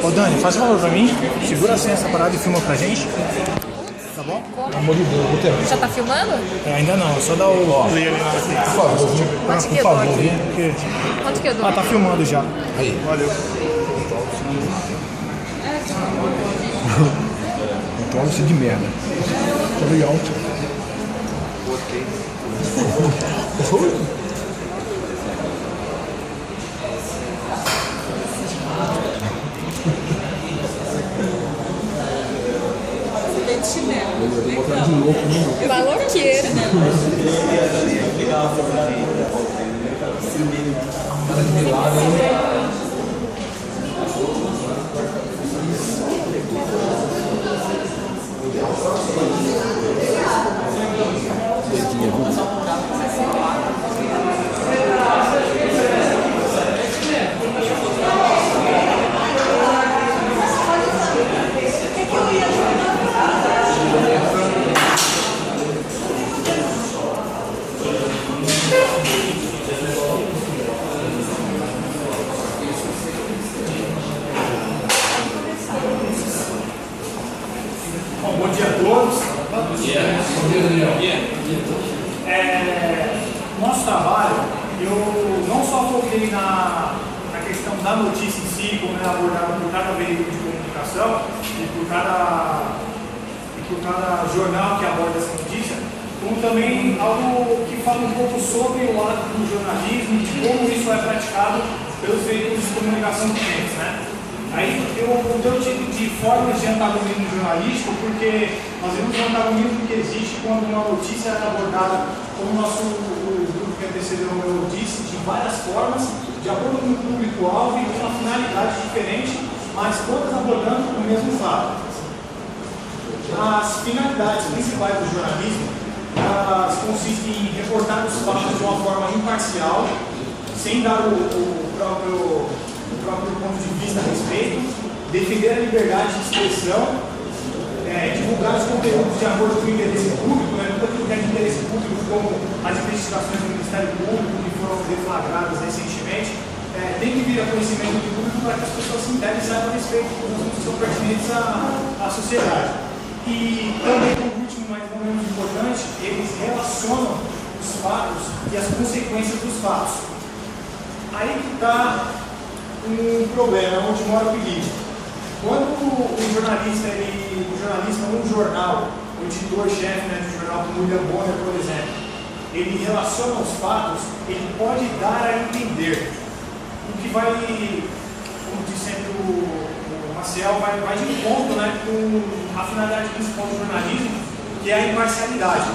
Ô Dani, faz um favor pra mim, segura assim essa parada e filma pra gente. Tá bom? Pelo amor de Deus, vou ter. Já tá filmando? Ainda não, só dá o play ali na hora. Por favor, viu? Quanto que eu Por dou favor, aqui? viu? Quanto que eu dou? Ah, tá filmando já. Aí. Valeu. Então isso de merda. Muito legal. Maloqueira. Bom dia a todos. Nosso trabalho, eu não só foquei na questão da notícia em si, como é abordada por cada veículo de comunicação e por cada jornal que aborda essa notícia, como também algo que fala um pouco sobre o ato do jornalismo e de como isso é praticado pelos veículos de comunicação clientes, né? Aí eu dei o tipo de formas de antagonismo jornalístico, porque nós vemos o antagonismo que existe quando uma notícia é abordada, como o nosso grupo que antecedeu o meu disse, de várias formas, de acordo com o público-alvo e com uma finalidade diferente, mas todas abordando o mesmo fato. As finalidades principais do jornalismo, elas consistem em reportar os fatos de uma forma imparcial, sem dar o próprio ponto de vista a respeito, defender a liberdade de expressão, divulgar os conteúdos de acordo com o interesse público, tudo aquilo que é de interesse público, como as investigações do Ministério Público que foram deflagradas recentemente, tem que vir a conhecimento do público para que as pessoas se inteirem e saibam a respeito dos assuntos que são pertinentes à sociedade. E também, por último, mas não menos importante, eles relacionam os fatos e as consequências dos fatos. Aí que está um problema, onde mora o perigo. Quando um jornalista, um jornal, o editor-chefe de um jornal como William Bonner, por exemplo, ele relaciona os fatos, ele pode dar a entender. O que vai, como diz sempre o Maciel, vai de encontro com a finalidade principal do jornalismo, que é a imparcialidade.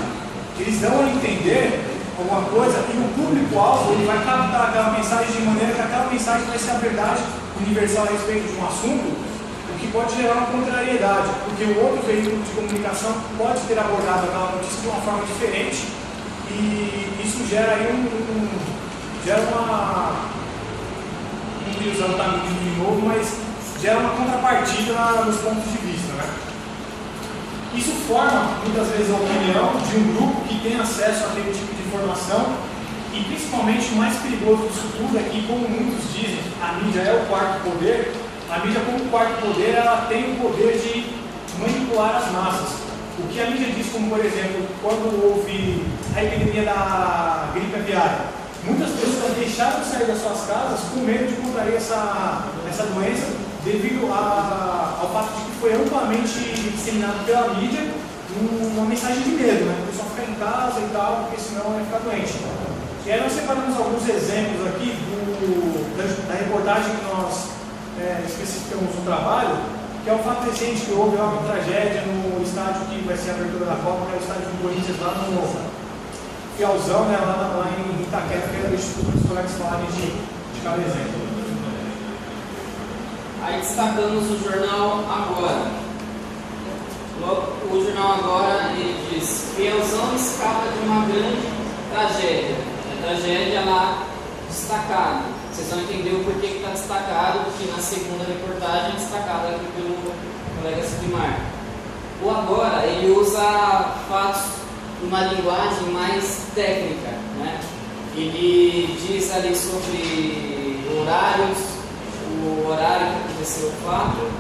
Eles dão a entender alguma coisa e o público-alvo ele vai captar aquela mensagem de maneira que aquela mensagem vai ser a verdade universal a respeito de um assunto, o que pode gerar uma contrariedade, porque o outro veículo de comunicação pode ter abordado aquela notícia de uma forma diferente e isso gera aí não queria usar o antagonismo de novo, mas gera uma contrapartida nos pontos de vista, né? Isso forma, muitas vezes, a opinião de um grupo que tem acesso àquele tipo de informação e, principalmente, o mais perigoso disso tudo é que, como muitos dizem, a mídia é o quarto poder. A mídia, como quarto poder, ela tem o poder de manipular as massas. O que a mídia diz, como, por exemplo, quando houve a epidemia da gripe aviária, muitas pessoas deixaram de sair das suas casas com medo de contrair essa doença, devido ao fato de que foi amplamente disseminado pela mídia uma mensagem de medo, o pessoal ficar em casa e tal, porque senão vai ficar doente. E aí nós separamos alguns exemplos aqui da reportagem que nós especificamos no trabalho, que é um fato recente que houve uma tragédia no estádio que vai ser a abertura da Copa, que é o estádio do Corinthians, lá no Fialzão, lá em Itaquera, que é do Instituto dos Colegas falarem de cada exemplo. Aí destacamos o jornal Agora. O jornal Agora ele diz: Fielzão escapa de uma grande tragédia. A tragédia lá destacada. Vocês vão entender o porquê que está destacado, porque na segunda reportagem é destacado aqui pelo colega Sidmar. O Agora ele usa fatos numa linguagem mais técnica, Ele diz ali sobre horários, o horário aconteceu o fato.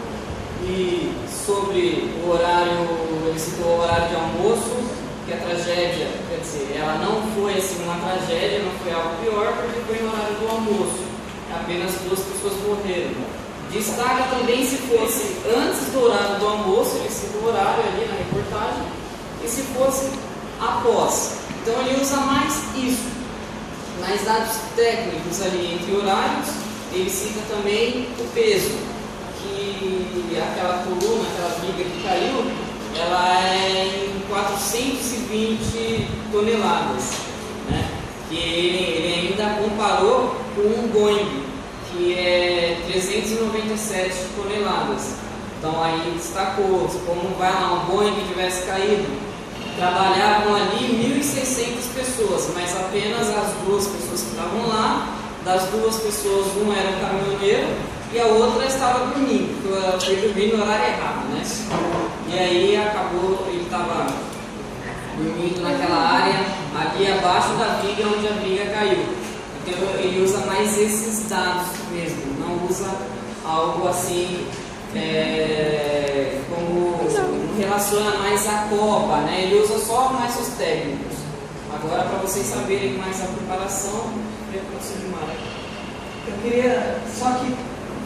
E sobre o horário, ele citou o horário de almoço, que a tragédia, quer dizer, ela não foi assim uma tragédia, não foi algo pior, porque foi no horário do almoço. Apenas 2 pessoas morreram. Destaca também se fosse antes do horário do almoço, ele cita o horário ali na reportagem, e se fosse após. Então ele usa mais isso. Mais dados técnicos ali entre horários, ele cita também o peso, que aquela coluna, aquela viga que caiu, ela é em 420 toneladas, né? Que ele ainda comparou com um Boeing, que é 397 toneladas. Então aí destacou, como vai lá um Boeing que tivesse caído, trabalhavam ali 1.600 pessoas, mas apenas as 2 pessoas que estavam lá, das 2 pessoas, um era um caminhoneiro e a outra estava dormindo, porque ela foi dormir no horário errado, né? E aí acabou, ele estava dormindo naquela área, ali abaixo da viga onde a viga caiu. Então ele usa mais esses dados mesmo, não usa algo assim como relaciona mais a Copa, né? Ele usa só mais os técnicos. Agora, para vocês saberem mais a preparação, eu queria só que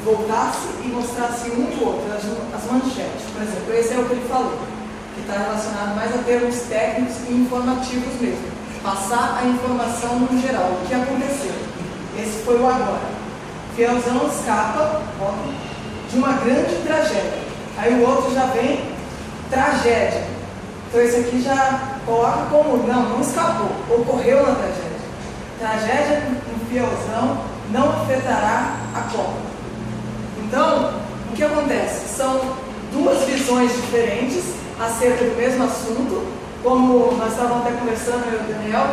voltasse e mostrasse um do outro, as manchetes. Por exemplo, esse é o que ele falou, que está relacionado mais a termos técnicos e informativos mesmo. Passar a informação no geral, o que aconteceu. Esse foi o agora. Fielzão escapa de uma grande tragédia. Aí o outro já vem, tragédia. Então esse aqui já coloca como, não escapou, ocorreu na tragédia. Tragédia no Fielzão não afetará a Copa. Então, o que acontece? São 2 visões diferentes acerca do mesmo assunto, como nós estávamos até conversando, eu e o Daniel.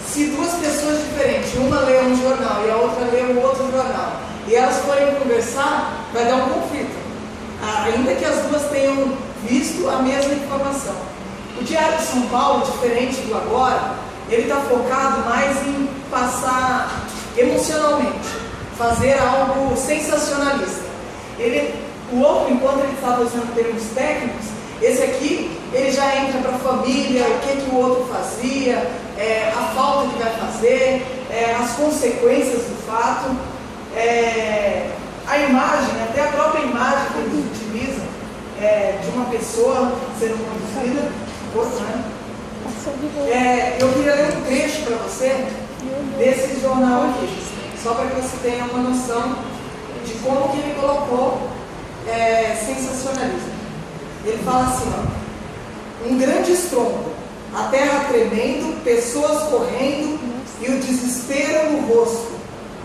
Se 2 pessoas diferentes, uma lê um jornal e a outra lê um outro jornal, e elas forem conversar, vai dar um conflito, ainda que as 2 tenham visto a mesma informação. O Diário de São Paulo, diferente do agora, ele está focado mais em passar emocionalmente, fazer algo sensacionalista. O outro, enquanto ele estava usando termos técnicos, esse aqui, ele já entra para a família, o que o outro fazia, a falta que vai fazer, as consequências do fato, a imagem, até a própria imagem que eles utilizam, de uma pessoa sendo conduzida, né? Eu queria ler um trecho para você desse jornal aqui, só para que você tenha uma noção de como que ele colocou sensacionalismo. Ele fala assim, ó, um grande estrondo, a terra tremendo, pessoas correndo e o desespero no rosto.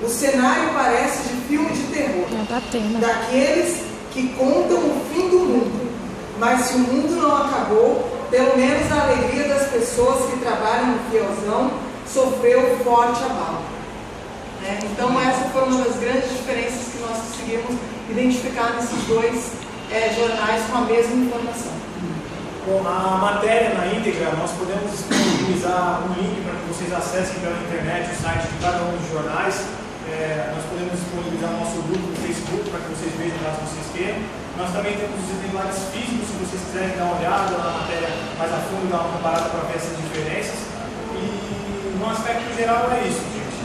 O cenário parece de filme de terror, daqueles que contam o fim do mundo. Mas se o mundo não acabou, pelo menos a alegria das pessoas que trabalham no Fielzão sofreu forte abalo. Então essa foi uma das grandes diferenças que nós conseguimos identificar nesses 2 jornais com a mesma informação. Bom, a matéria na íntegra, nós podemos disponibilizar um link para que vocês acessem pela internet o site de cada um dos jornais. Nós podemos disponibilizar o nosso grupo no Facebook para que vocês vejam caso vocês queiram. Nós também temos os exemplares físicos, se vocês quiserem dar uma olhada na matéria mais a fundo, dar uma comparada para ver essas diferenças. E no aspecto geral é isso, gente.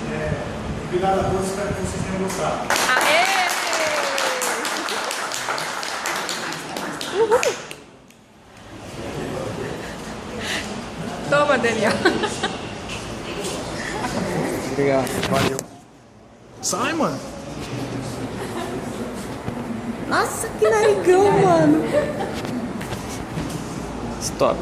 Obrigado a todos, espero que vocês tenham gostado. Aê! Uhul. Toma, Daniel. Obrigado, valeu. Simon! Nossa, que narigão, mano! Stop.